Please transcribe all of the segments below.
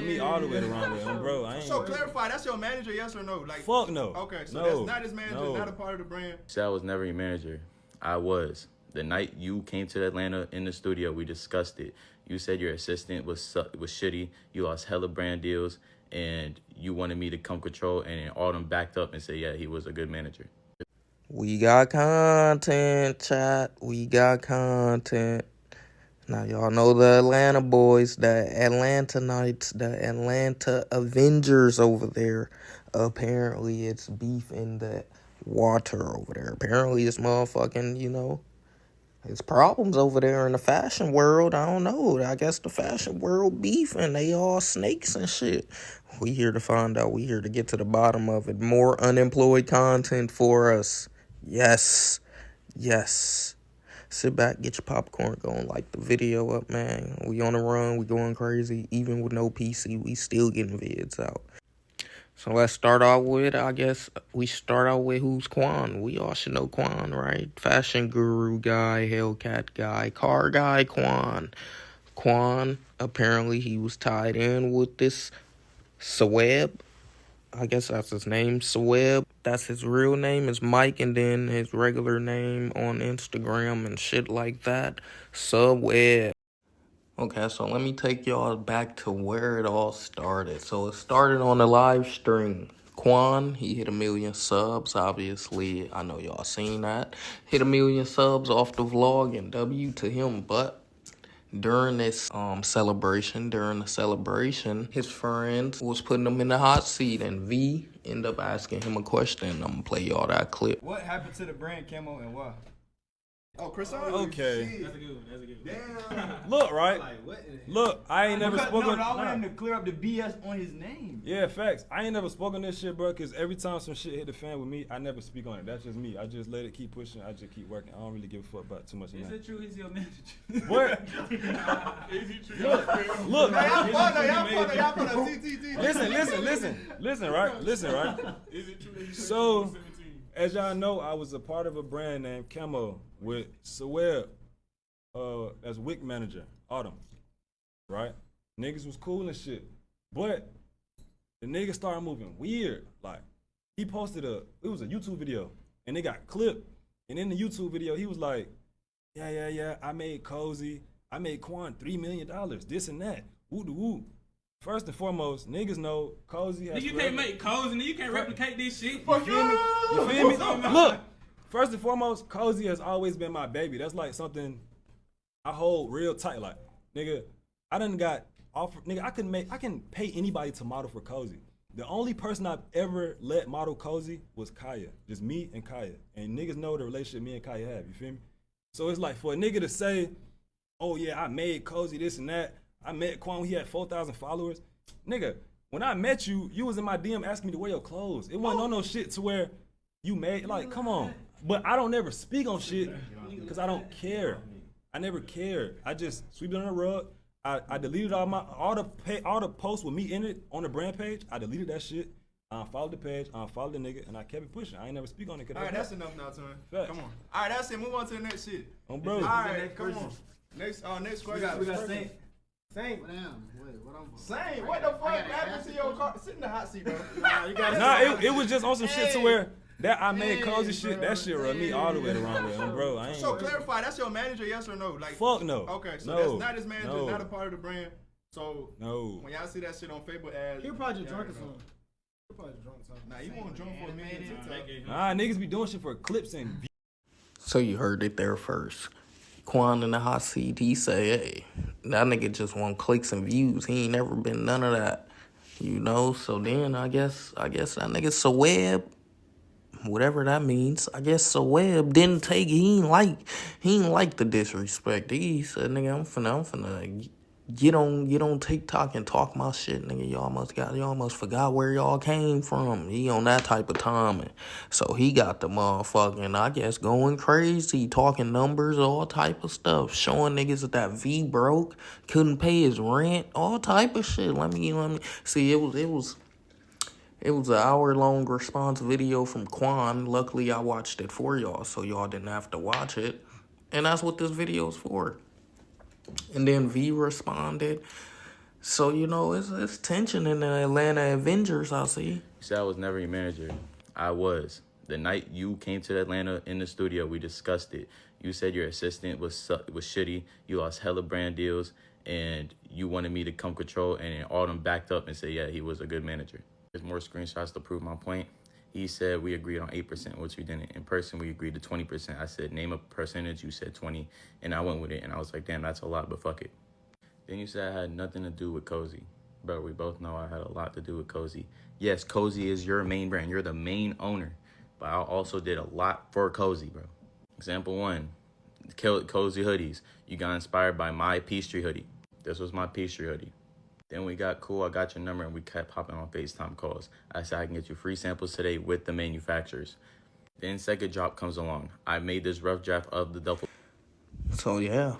rubbed me all the way the wrong way, bro. I ain't. So clarify, that's your manager, yes or no? Like, fuck no. Okay, so no, that's not his manager, no. not a part of the brand. I was never your manager. I was. The night you came to Atlanta in the studio, we discussed it. You said your assistant was shitty. You lost hella brand deals, and you wanted me to come control. And Autumn backed up and said, yeah, he was a good manager. We got content, chat. We got content. Now, y'all know the Atlanta boys, the Atlanta Knights, the Atlanta Avengers over there. Apparently, it's beef in the water over there. Apparently, it's motherfucking, it's problems over there in the fashion world. I don't know. I guess the fashion world beefing. They all snakes and shit. We here to find out. We here to get to the bottom of it. More unemployed content for us. Yes. Yes. Sit back, get your popcorn going, like the video up, man. We on the run, we going crazy. Even with no PC, we still getting vids out. So let's start out with, who's Quan. We all should know Quan, right? Fashion guru guy, Hellcat guy, car guy, Quan. Quan, apparently he was tied in with this Sweb. I guess that's his name, Sweb. That's his real name is Mike, and then his regular name on Instagram and shit like that, Sweb. Okay, so let me take y'all back to where it all started. So it started on the live stream. Quan, he hit 1 million subs, obviously. I know y'all seen that. Hit 1 million subs off the vlog, and W to him, but during this celebration, his friends was putting him in the hot seat, and V ended up asking him a question. I'm gonna play y'all that clip. What happened to the brand camo and why? Oh, Chris. Okay. That's a good one. That's a good one. Damn. Look, right? Like, what? Look, I ain't never spoken. No, I want him to clear up the BS on his name. Yeah, facts. I ain't never spoken this shit, bro, because every time some shit hit the fan with me, I never speak on it. That's just me. I just let it keep pushing. I just keep working. I don't really give a fuck about too much of that. Is it true he's your manager? What? Is he true? Look. Y'all put a Listen, right? Is it true that he's So, 17? as y'all know, I was a part of a brand named Camo with Sweb, as Wick manager, Autumn, right? Niggas was cool and shit, but the niggas started moving weird. Like, he posted it was a YouTube video, and it got clipped, and in the YouTube video, he was like, yeah, I made Quan $3 million, this and that, woo. First and foremost, niggas know Cozy has. You can't make codes and you can't replicate this shit. You feel me? Look, first and foremost, Cozy has always been my baby. That's like something I hold real tight. Like, nigga, I done got offered. Nigga, I can pay anybody to model for Cozy. The only person I've ever let model Cozy was Kaya. Just me and Kaya. And niggas know the relationship me and Kaya have. You feel me? So it's like for a nigga to say, oh yeah, I made Cozy this and that. I met Quan when he had 4,000 followers. Nigga, when I met you, you was in my DM asking me to wear your clothes. It wasn't on no shit to where you made, like, come on. But I don't never speak on shit because I don't care. I never care. I just sweep it on the rug. I deleted all the posts with me in it on the brand page. I deleted that shit. I unfollowed the page, I unfollowed the nigga, and I kept it pushing. I ain't never speak on it. All right, that's enough now, Twin. Facts. Come on. All right, that's it. Move on to the next shit. Bro. All right, come on. Next question. We got Saint. Saint. What I'm Saint, what the fuck happened to your car? Sit in the hot seat, bro. It was just on some shit to where that I made Cozy shit. That shit rubbed me all the way the wrong way, bro. I ain't. So clarify, that's your manager, yes or no? Like, fuck no. Okay, so that's not his manager, not a part of the brand. So no. When y'all see that shit on Facebook ads, He probably just drunk or something. Nah, you won't drunk for a minute. Nah, niggas be doing shit for clips and views. So you heard it there first. Quan in the hot seat, he say, hey, that nigga just want clicks and views. He ain't never been none of that, So then I guess that nigga Sweb, whatever that means, I guess Sweb didn't take, he ain't like the disrespect. He said, nigga, I'm finna get on TikTok and talk my shit, nigga. Y'all must forgot where y'all came from. He on that type of time. And so he got the motherfucking, I guess, going crazy, talking numbers, all type of stuff, showing niggas that V broke, couldn't pay his rent, all type of shit. Let me see. It was an hour-long response video from Quan. Luckily, I watched it for y'all, so y'all didn't have to watch it. And that's what this video is for. And then V responded, So, it's tension in the Atlanta Avengers, I see. You said I was never your manager. I was. The night you came to Atlanta in the studio, we discussed it. You said your assistant was shitty. You lost hella brand deals, and you wanted me to come control. And then all them backed up and said, yeah, he was a good manager. There's more screenshots to prove my point. He said we agreed on 8%, which we didn't. In person, we agreed to 20%. I said, name a percentage. You said 20, and I went with it. And I was like, damn, that's a lot, but fuck it. Then you said I had nothing to do with Cozy. Bro, we both know I had a lot to do with Cozy. Yes, Cozy is your main brand. You're the main owner. But I also did a lot for Cozy, bro. Example 1, Cozy hoodies. You got inspired by my Peachtree hoodie. This was my Peachtree hoodie. Then we got cool. I got your number, and we kept popping on FaceTime calls. I said I can get you free samples today with the manufacturers. Then second drop comes along. I made this rough draft of the duffel. So, yeah.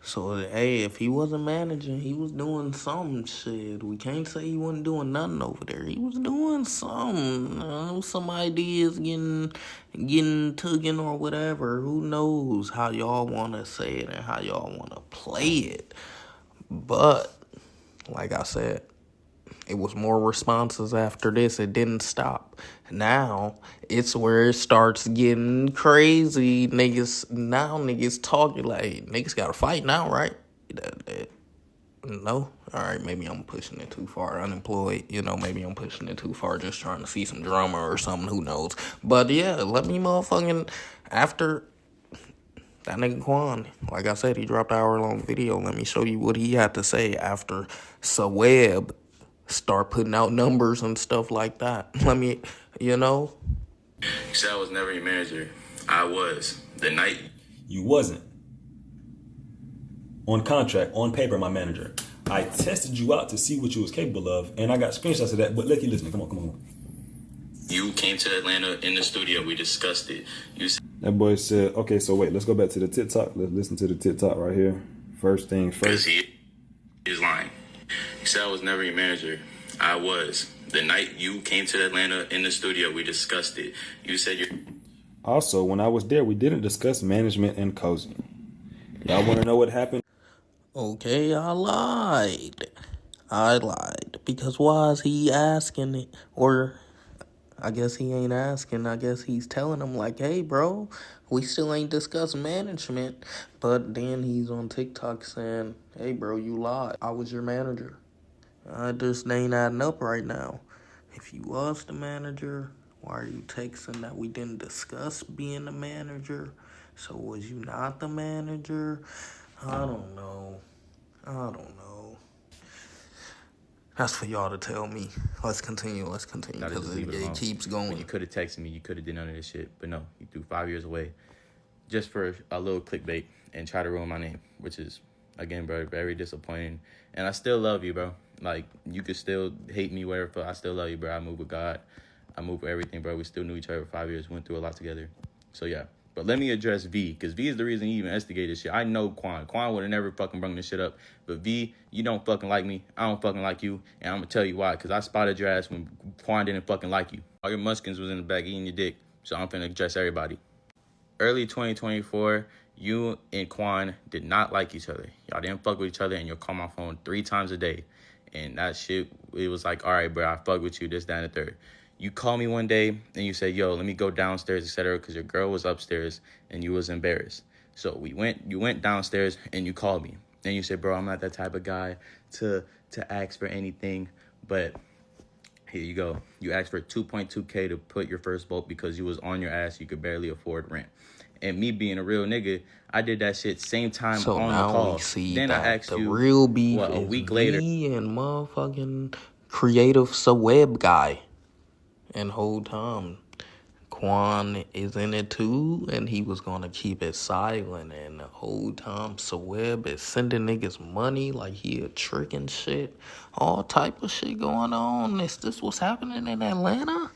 So, hey, if he wasn't managing, he was doing some shit. We can't say he wasn't doing nothing over there. He was doing some. Some ideas getting taken or whatever. Who knows how y'all want to say it and how y'all want to play it. But, like I said, it was more responses after this. It didn't stop. Now, it's where it starts getting crazy. Niggas talking like, hey, niggas got to fight now, right? No? All right, maybe I'm pushing it too far. Unemployed, maybe I'm pushing it too far. Just trying to see some drama or something. Who knows? But, yeah, let me motherfucking, after that nigga Quan, like I said, he dropped an hour-long video. Let me show you what he had to say after Saweb start putting out numbers and stuff like that. You said I was never your manager. I was. The night You wasn't. On contract, on paper, my manager. I tested you out to see what you was capable of, and I got screenshots of that, but let you listen. Come on. you came to Atlanta in the studio, we discussed it. That boy said, okay, so wait, let's go back to the TikTok. Let's listen to the TikTok right here. First things first. He is lying. He said I was never your manager. I was. The night you came to Atlanta in the studio, we discussed it. You said you're... Also, when I was there, we didn't discuss management and Cozy. Y'all want to know what happened? Okay, I lied. Because why is he asking it? Or I guess he ain't asking. I guess he's telling him like, hey, bro, we still ain't discussed management. But then he's on TikTok saying, hey, bro, you lied. I was your manager. I just ain't adding up right now. If you was the manager, why are you texting that we didn't discuss being the manager? So was you not the manager? I don't know. That's for y'all to tell me. Let's continue, because it keeps going. You could have texted me. You could have did none of this shit. But no, you threw 5 years away just for a little clickbait and try to ruin my name, which is, again, bro, very disappointing. And I still love you, bro. Like, you could still hate me, whatever, but I still love you, bro. I move with God. I move with everything, bro. We still knew each other for 5 years. Went through a lot together. So, yeah. But let me address V, because V is the reason he even instigated this shit. I know Quan. Quan would have never fucking brought this shit up. But V, you don't fucking like me. I don't fucking like you. And I'm going to tell you why. Because I spotted your ass when Quan didn't fucking like you. All your muskins was in the back eating your dick. So I'm finna address everybody. Early 2024, you and Quan did not like each other. Y'all didn't fuck with each other, and you'll call my phone 3 times a day. And that shit, it was like, all right, bro, I fuck with you, this, that, and the third. You call me one day, and you say, yo, let me go downstairs, etc., because your girl was upstairs, and you was embarrassed. So you went downstairs, and you called me. And you said, bro, I'm not that type of guy to ask for anything, but here you go. You asked for $2.2K to put your first boat because you was on your ass, you could barely afford rent. And me being a real nigga, I did that shit same time so on now the call. We see then that I asked the you, real beef what, a is week later. Me and motherfucking creative Saweb guy. And whole time, Quan is in it too, and he was gonna keep it silent. And the whole time, Saweb is sending niggas money like he a trick and shit. All type of shit going on. Is this what's happening in Atlanta?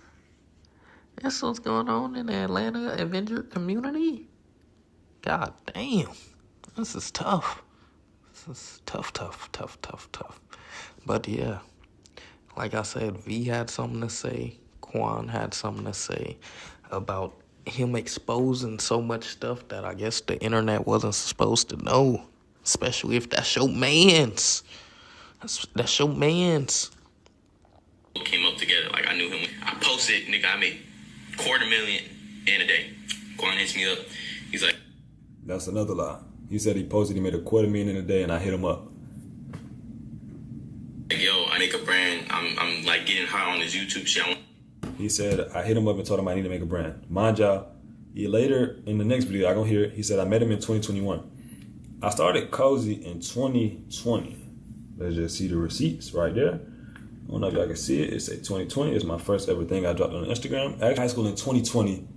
This what's going on in the Atlanta Avenger community? God damn. This is tough. This is tough. But yeah, like I said, V had something to say. Quan had something to say about him exposing so much stuff that I guess the internet wasn't supposed to know. Especially if that's your mans. That's your man's. Came up together. Like, I knew him. I posted, nigga, I made $250,000 in a day. Quan hits me up. He's like, That's another lie. He said he posted he made $250,000 in a day, and I hit him up. yo, I make a brand. I'm like getting high on this YouTube shit. He said I hit him up and told him I need to make a brand. Mind y'all, later in the next video, I gonna hear it. He said I met him in 2021. I started Cozy in 2020. Let's just see the receipts right there. I don't know if y'all can see it. It say 2020. It's my first ever thing I dropped on Instagram. Actually, high school in 2020.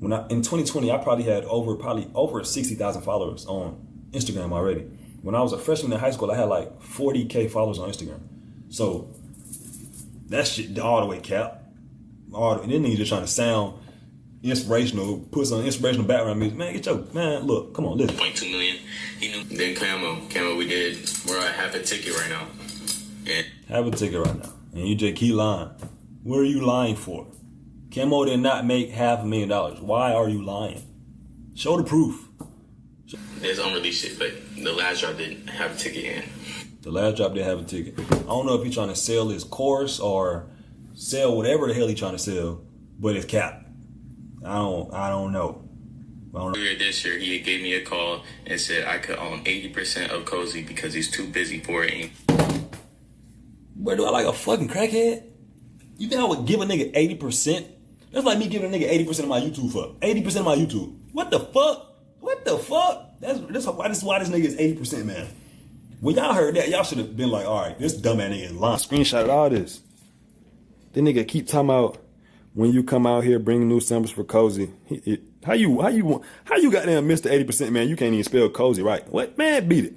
In 2020, I probably had over 60,000 followers on Instagram already. When I was a freshman in high school, I had like 40K followers on Instagram. So that shit all the way cap. And then niggas just trying to sound inspirational, put some inspirational background music. Man, get your man. Look, come on, listen. 0.2 million. He knew. Then Camo, we did. We're at half a ticket right now. Yeah. Have a ticket right now, and you just keep lying. What are you lying for? Camo did not make $500,000. Why are you lying? Show the proof. There's unreleased shit, but the last drop didn't have a ticket in. The last drop did have a ticket. I don't know if he's trying to sell his course or sell whatever the hell he's trying to sell, but it's capped. I don't know. Earlier this year, he gave me a call and said I could own 80% of Cozy because he's too busy for it. Where do I like a fucking crackhead? You think I would give a nigga 80%? That's like me giving a nigga 80% of my YouTube for 80% of my YouTube. What the fuck? What the fuck? That's why this nigga is 80%, man. When y'all heard that, y'all should have been like, all right, this dumbass nigga is lying. Screenshot all this. This nigga keep talking about when you come out here bringing new samples for Cozy. How you goddamn Mr. 80%, man? You can't even spell Cozy right. What? Man, beat it.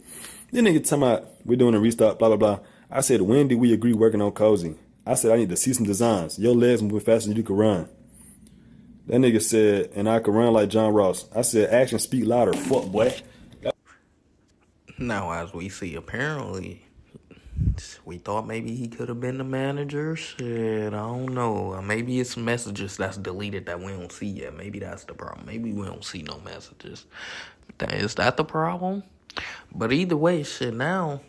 This nigga talking about we're doing a restock, blah, blah, blah. I said, when did we agree working on Cozy? I said, I need to see some designs. Your legs move faster than you can run. That nigga said, and I can run like John Ross. I said, actions speak louder. Fuck, boy. Now, as we see, apparently, we thought maybe he could have been the manager. Shit, I don't know. Maybe it's messages that's deleted that we don't see yet. Maybe that's the problem. Maybe we don't see no messages. Is that the problem? But either way, shit, now,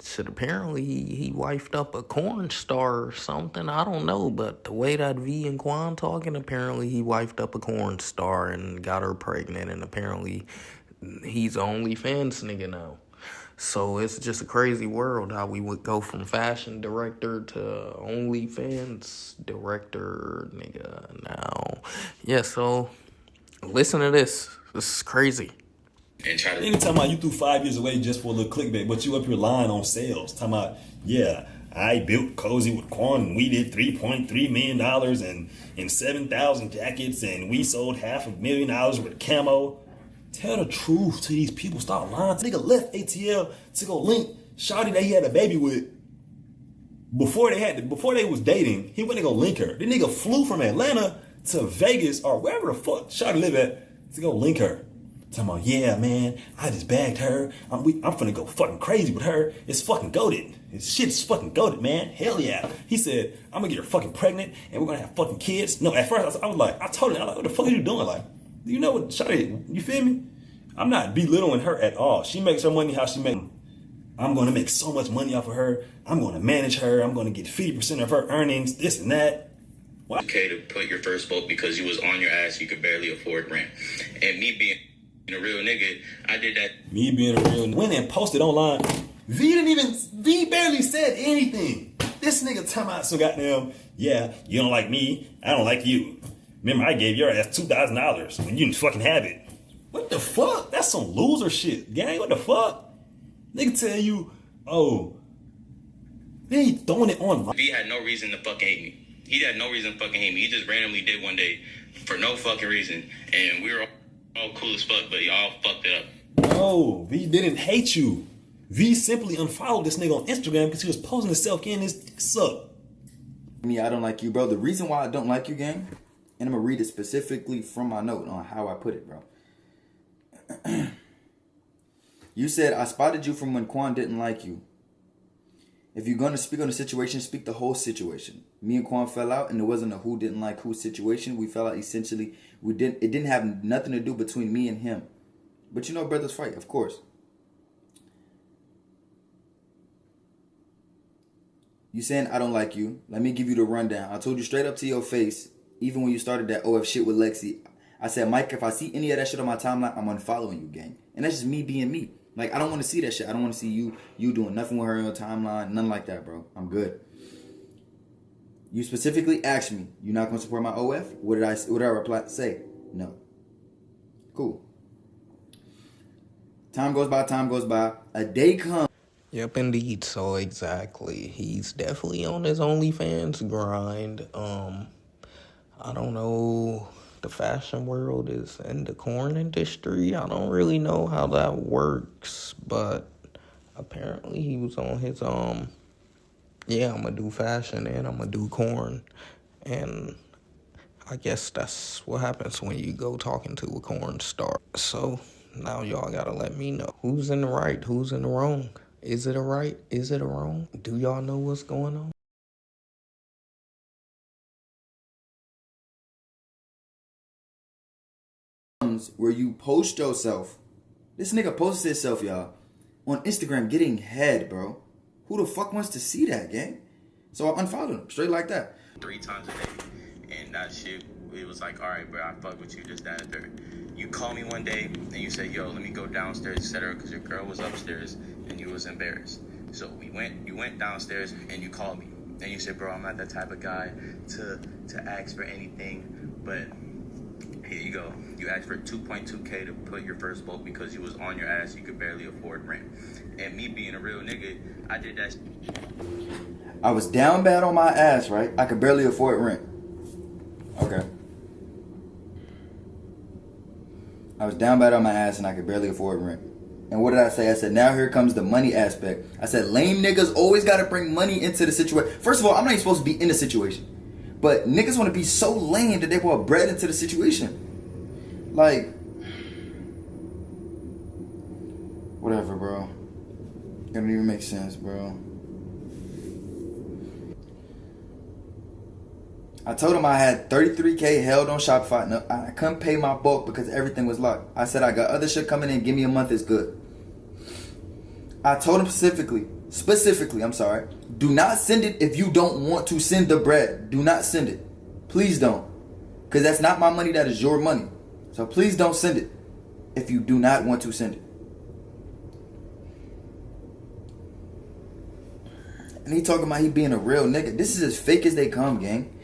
shit, apparently he wifed up a corn star or something. I don't know, but the way that V and Quan talking, apparently he wifed up a corn star and got her pregnant, and apparently he's the OnlyFans nigga now. So it's just a crazy world how we would go from fashion director to OnlyFans director nigga now. Yeah, so listen to this. This is crazy. And try to. Nigga talking about you threw 5 years away just for a little clickbait, but you up here lying on sales. Talking about, yeah, I built Cozy with Quan and we did $3.3 million and 7,000 jackets and we sold $500,000 with Camo. Tell the truth to these people. Stop lying. Nigga left ATL to go link shawty that he had a baby with before they was dating. He went to go link her. The nigga flew from Atlanta to Vegas or wherever the fuck shawty live at to go link her. Talking about, yeah, man, I just bagged her. I'm finna go fucking crazy with her. It's fucking goated. This shit's fucking goated, man. Hell yeah. He said, I'm gonna get her fucking pregnant and we're gonna have fucking kids. No, at first I was like, I told him, what the fuck are you doing? Like, you know what, shawty, you feel me? I'm not belittling her at all. She makes her money how she makes. I'm gonna make so much money off of her. I'm gonna manage her. I'm gonna get 50% of her earnings, this and that. What? Okay to put your first boat because you was on your ass, you could barely afford rent. And me being a real nigga, I did that. Me being a real nigga. Went and posted online. V barely said anything. This nigga talking about so goddamn, yeah, you don't like me, I don't like you. Remember, I gave your ass $2,000 when you didn't fucking have it. What the fuck? That's some loser shit, gang. What the fuck? Nigga tell you, oh, they ain't throwing it on. V had no reason to fucking hate me. He had no reason to fucking hate me. He just randomly did one day for no fucking reason. And we were all cool as fuck, but y'all fucked it up. No, V didn't hate you. V simply unfollowed this nigga on Instagram because he was posting himself getting his dick sucked. Me, I don't like you, bro. The reason why I don't like you, gang, and I'm gonna read it specifically from my note on how I put it, bro. You said, I spotted you from when Quan didn't like you. If you're going to speak on the situation, speak the whole situation. Me and Quan fell out, and it wasn't a who didn't like who situation. We fell out essentially. It didn't have nothing to do between me and him. But you know, brothers fight, of course. You saying I don't like you. Let me give you the rundown. I told you straight up to your face, even when you started that OF shit with Lexi. I said, Mike, if I see any of that shit on my timeline, I'm unfollowing you, gang. And that's just me being me. Like, I don't want to see that shit. I don't want to see you doing nothing with her on your timeline. Nothing like that, bro. I'm good. You specifically asked me, you not going to support my OF? What did I reply? Say, no. Cool. Time goes by. A day comes. Yep, indeed. So exactly, he's definitely on his OnlyFans grind. I don't know. The fashion world is in the corn industry. I don't really know how that works, but apparently he was on his yeah, I'm gonna do fashion and I'm gonna do corn, and I guess that's what happens when you go talking to a corn star. So now y'all gotta let me know who's in the right, who's in the wrong. Is it a right? Is it a wrong? Do y'all know what's going on? Where you post yourself. This nigga posted himself, y'all, on Instagram getting head, bro. Who the fuck wants to see that, gang? So I unfollowed him, straight like that. 3 times a day. And that shit, it was like, all right, bro, I fuck with you, this, that, and third. You call me one day and you said, yo, let me go downstairs, etc., because your girl was upstairs and you was embarrassed. So you went downstairs and you called me. And you said, bro, I'm not that type of guy to ask for anything, but here you go. You asked for 2.2K to put your first vote because you was on your ass. You could barely afford rent. And me being a real nigga, I did that. I was down bad on my ass, right? I could barely afford rent. Okay. I was down bad on my ass and I could barely afford rent. And what did I say? I said, now here comes the money aspect. I said, lame niggas always got to bring money into the situation. First of all, I'm not even supposed to be in the situation. But niggas want to be so lame that they put bread into the situation. Like, whatever, bro. It don't even make sense, bro. I told him I had 33K held on Shopify. No, I couldn't pay my bulk because everything was locked. I said I got other shit coming in. Give me a month, it's good. I told him specifically, I'm sorry. Do not send it if you don't want to send the bread. Do not send it. Please don't. Because that's not my money, that is your money. So please don't send it if you do not want to send it. And he talking about he being a real nigga. This is as fake as they come, gang.